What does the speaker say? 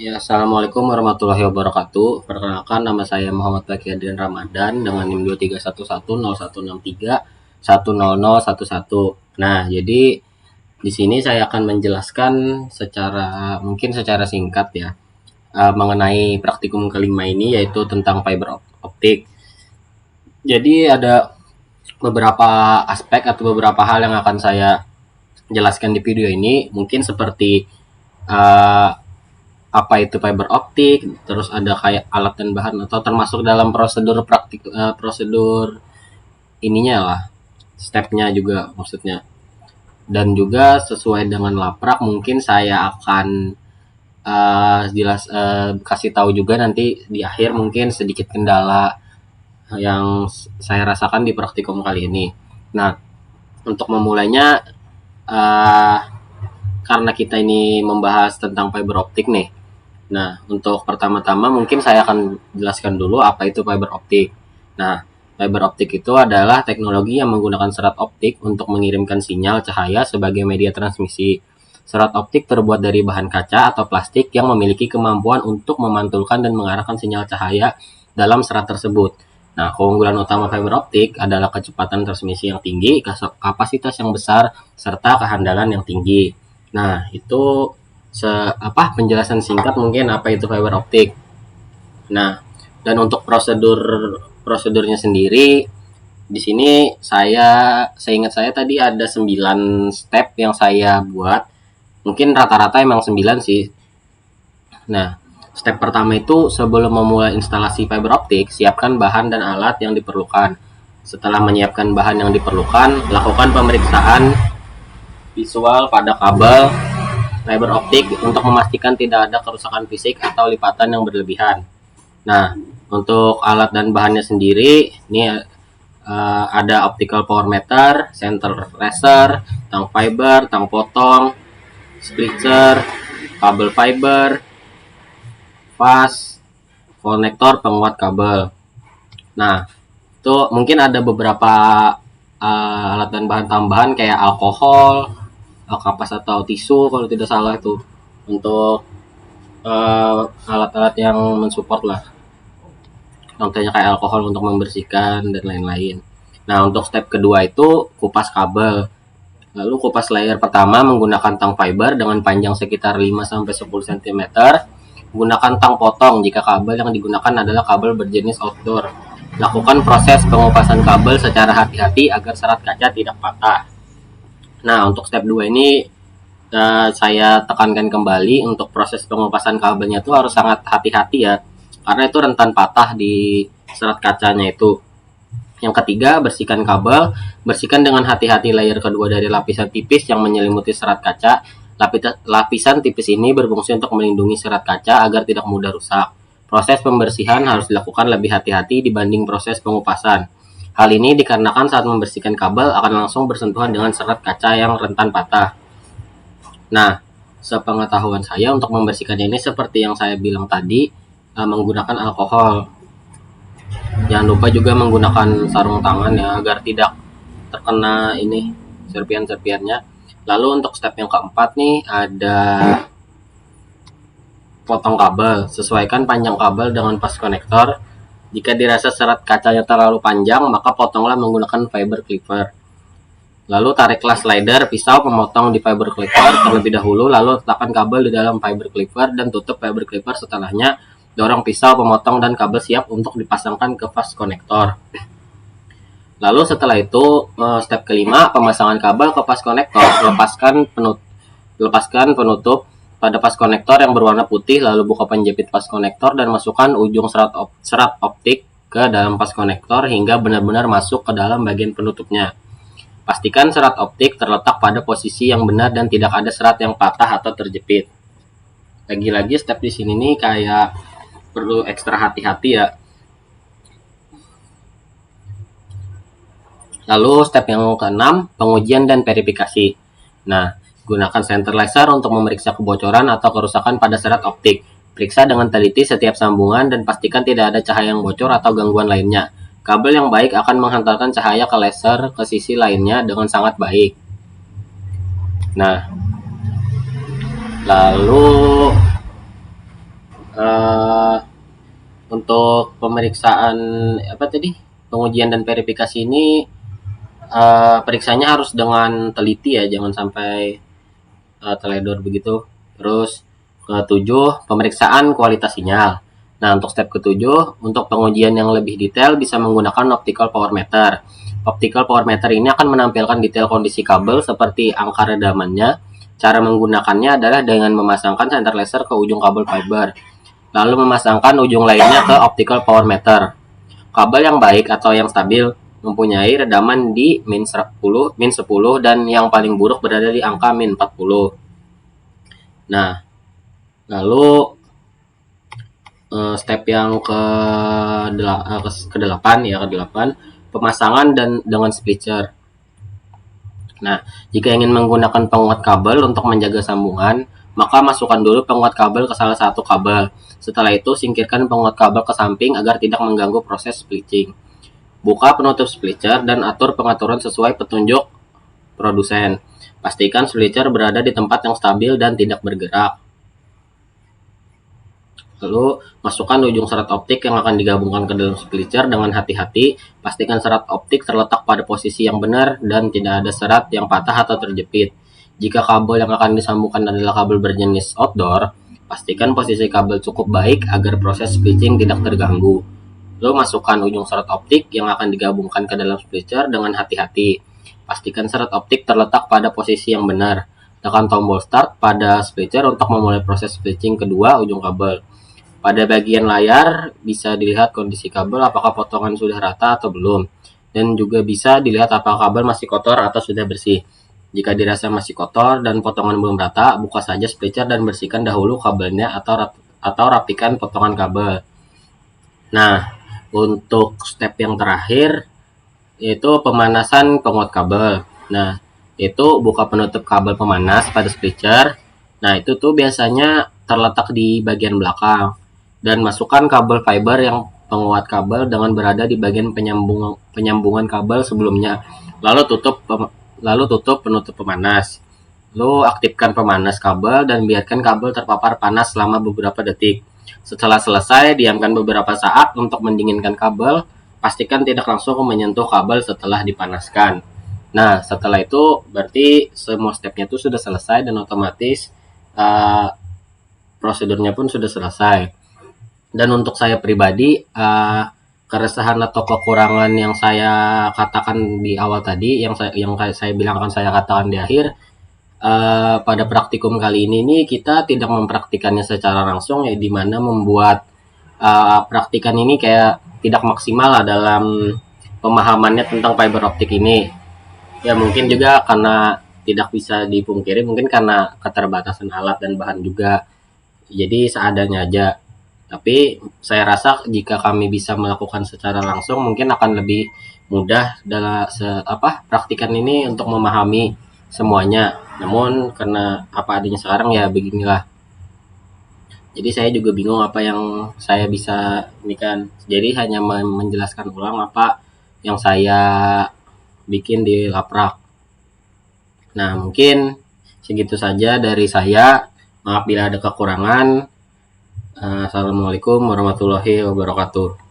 Ya, assalamualaikum warahmatullahi wabarakatuh. Perkenalkan, nama saya Muhammad Baki Adrian Ramadan dengan NIM 23110163100011. Nah, jadi di sini saya akan menjelaskan secara singkat ya, mengenai praktikum kelima ini, yaitu tentang fiber optik. Jadi ada beberapa aspek atau beberapa hal yang akan saya jelaskan di video ini, mungkin seperti uh, apa itu fiber optik, terus ada kayak alat dan bahan atau termasuk dalam prosedur ininya lah, stepnya juga maksudnya. Dan juga sesuai dengan laprak mungkin saya akan kasih tahu juga nanti di akhir mungkin sedikit kendala yang saya rasakan di praktikum kali ini. Nah, untuk memulainya, uh, karena kita ini membahas tentang fiber optik nih. Nah, untuk pertama-tama mungkin saya akan jelaskan dulu apa itu fiber optik. Nah, fiber optik itu adalah teknologi yang menggunakan serat optik untuk mengirimkan sinyal cahaya sebagai media transmisi. Serat optik terbuat dari bahan kaca atau plastik yang memiliki kemampuan untuk memantulkan dan mengarahkan sinyal cahaya dalam serat tersebut. Nah, keunggulan utama fiber optik adalah kecepatan transmisi yang tinggi, kapasitas yang besar, serta kehandalan yang tinggi. Nah, itu penjelasan singkat mungkin apa itu fiber optik. Nah, dan untuk prosedurnya sendiri di sini seingat saya tadi ada 9 step yang saya buat. Mungkin rata-rata emang 9 sih. Nah, step pertama itu sebelum memulai instalasi fiber optik, siapkan bahan dan alat yang diperlukan. Setelah menyiapkan bahan yang diperlukan, lakukan pemeriksaan visual pada kabel fiber optik untuk memastikan tidak ada kerusakan fisik atau lipatan yang berlebihan. Nah, untuk alat dan bahannya sendiri, ini ada optical power meter, center laser, tang fiber, tang potong, splitter, kabel fiber, fast, konektor penguat kabel. Nah, itu mungkin ada beberapa alat dan bahan tambahan kayak alkohol, kapas atau tisu kalau tidak salah itu untuk alat-alat yang mensupport lah, contohnya kayak alkohol untuk membersihkan dan lain-lain. Nah, untuk step kedua itu kupas kabel. Lalu kupas layer pertama menggunakan tang fiber dengan panjang sekitar 5-10 cm. Gunakan tang potong jika kabel yang digunakan adalah kabel berjenis outdoor. Lakukan proses pengupasan kabel secara hati-hati agar serat kaca tidak patah. Nah, untuk step 2 ini saya tekankan kembali, untuk proses pengupasan kabelnya itu harus sangat hati-hati ya, karena itu rentan patah di serat kacanya itu. Yang ketiga, bersihkan kabel. Bersihkan dengan hati-hati layer kedua dari lapisan tipis yang menyelimuti serat kaca. Lapisan tipis ini berfungsi untuk melindungi serat kaca agar tidak mudah rusak. Proses pembersihan harus dilakukan lebih hati-hati dibanding proses pengupasan. Hal ini dikarenakan saat membersihkan kabel akan langsung bersentuhan dengan serat kaca yang rentan patah. Nah, sepengetahuan saya untuk membersihkannya ini seperti yang saya bilang tadi, menggunakan alkohol. Jangan lupa juga menggunakan sarung tangan ya agar tidak terkena ini serpian-serpiannya. Lalu untuk step yang keempat nih ada potong kabel. Sesuaikan panjang kabel dengan pas konektor. Jika dirasa serat kacanya terlalu panjang, maka potonglah menggunakan fiber clipper. Lalu tariklah slider pisau pemotong di fiber clipper terlebih dahulu, lalu letakkan kabel di dalam fiber clipper dan tutup fiber clipper setelahnya. Dorong pisau pemotong dan kabel siap untuk dipasangkan ke fast konektor. Lalu setelah itu step kelima, pemasangan kabel ke fast konektor. Lepaskan penutup pada fast konektor yang berwarna putih, lalu buka penjepit fast konektor dan masukkan ujung serat optik ke dalam fast konektor hingga benar-benar masuk ke dalam bagian penutupnya. Pastikan serat optik terletak pada posisi yang benar dan tidak ada serat yang patah atau terjepit. Lagi-lagi step di sini nih kayak perlu ekstra hati-hati ya. Lalu step yang keenam, pengujian dan verifikasi. Nah, gunakan center laser untuk memeriksa kebocoran atau kerusakan pada serat optik. Periksa dengan teliti setiap sambungan dan pastikan tidak ada cahaya yang bocor atau gangguan lainnya. Kabel yang baik akan menghantarkan cahaya ke laser ke sisi lainnya dengan sangat baik. Nah, lalu eh, untuk pemeriksaan apa tadi, pengujian dan verifikasi ini periksanya harus dengan teliti ya, jangan sampai teledor begitu. Terus ketujuh, pemeriksaan kualitas sinyal. Nah, untuk step ketujuh, untuk pengujian yang lebih detail bisa menggunakan optical power meter. Optical power meter ini akan menampilkan detail kondisi kabel seperti angka redamannya. Cara menggunakannya adalah dengan memasangkan senter laser ke ujung kabel fiber, lalu memasangkan ujung lainnya ke optical power meter. Kabel yang baik atau yang stabil mempunyai redaman di min 10, min 10 dan yang paling buruk berada di angka min 40. Nah, lalu step yang ke-8 ya, ke-8, pemasangan dan dengan splitter. Nah, jika ingin menggunakan penguat kabel untuk menjaga sambungan, maka masukkan dulu penguat kabel ke salah satu kabel. Setelah itu, singkirkan penguat kabel ke samping agar tidak mengganggu proses splitting. Buka penutup splitter dan atur pengaturan sesuai petunjuk produsen. Pastikan splitter berada di tempat yang stabil dan tidak bergerak. Lalu masukkan ujung serat optik yang akan digabungkan ke dalam splitter dengan hati-hati. Pastikan serat optik terletak pada posisi yang benar dan tidak ada serat yang patah atau terjepit. Jika kabel yang akan disambungkan adalah kabel berjenis outdoor, pastikan posisi kabel cukup baik agar proses splitting tidak terganggu. Lalu masukkan ujung serat optik yang akan digabungkan ke dalam splitter dengan hati-hati. Pastikan serat optik terletak pada posisi yang benar. Tekan tombol start pada splitter untuk memulai proses splitting kedua ujung kabel. Pada bagian layar bisa dilihat kondisi kabel apakah potongan sudah rata atau belum. Dan juga bisa dilihat apakah kabel masih kotor atau sudah bersih. Jika dirasa masih kotor dan potongan belum rata, buka saja splitter dan bersihkan dahulu kabelnya atau rapikan potongan kabel. Nah, untuk step yang terakhir yaitu pemanasan penguat kabel. Nah, itu buka penutup kabel pemanas pada splitter. Nah, itu tuh biasanya terletak di bagian belakang. Dan masukkan kabel fiber yang penguat kabel dengan berada di bagian penyambungan kabel sebelumnya. Lalu tutup penutup pemanas. Lalu aktifkan pemanas kabel dan biarkan kabel terpapar panas selama beberapa detik. Setelah selesai, diamkan beberapa saat untuk mendinginkan kabel. Pastikan tidak langsung menyentuh kabel setelah dipanaskan. Nah, setelah itu berarti semua stepnya itu sudah selesai dan otomatis prosedurnya pun sudah selesai. Dan untuk saya pribadi, keresahan atau kekurangan yang saya katakan di awal tadi, yang saya bilang akan saya katakan di akhir, pada praktikum kali ini nih kita tidak mempraktikannya secara langsung ya, dimana membuat praktikan ini kayak tidak maksimal lah dalam pemahamannya tentang fiber optik ini. Ya mungkin juga karena tidak bisa dipungkiri, mungkin karena keterbatasan alat dan bahan juga. Jadi seadanya aja. Tapi saya rasa jika kami bisa melakukan secara langsung mungkin akan lebih mudah dalam praktikan ini untuk memahami semuanya. Namun karena apa adanya sekarang ya beginilah. Jadi saya juga bingung apa yang saya bisa ini kan. Jadi hanya menjelaskan ulang apa yang saya bikin di laprak. Nah, mungkin segitu saja dari saya. Maaf bila ada kekurangan. Assalamualaikum warahmatullahi wabarakatuh.